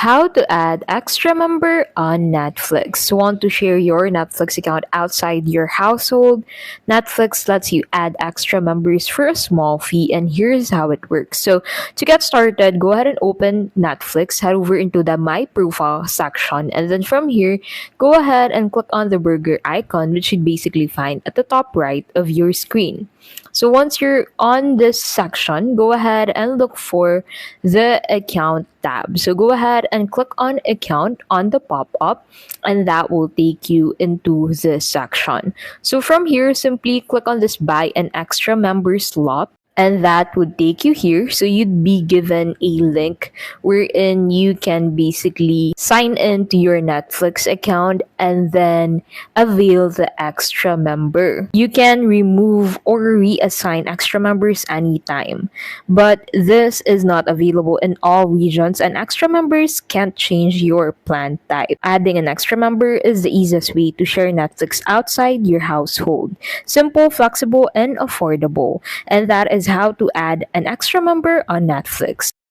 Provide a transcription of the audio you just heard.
How to add extra member on Netflix. Want to share your Netflix account outside your household? Netflix lets you add extra members for a small fee, and here's how it works. So, to get started, go ahead and open Netflix, head over into the My Profile section, and then from here, go ahead and click on the burger icon, which you'd basically find at the top right of your screen. So once you're on this section, go ahead and look for the account tab. So go ahead and click on account on the pop-up, and that will take you into this section. So from here, simply click on this buy an extra member slot, and that would take you here. So you'd be given a link wherein you can basically sign into your Netflix account and then avail the extra member. You can remove or reassign extra members anytime, but this is not available in all regions, and extra members can't change your plan type. Adding an extra member is the easiest way to share Netflix outside your household. Simple, flexible, and affordable. And that is how to add an extra member on Netflix.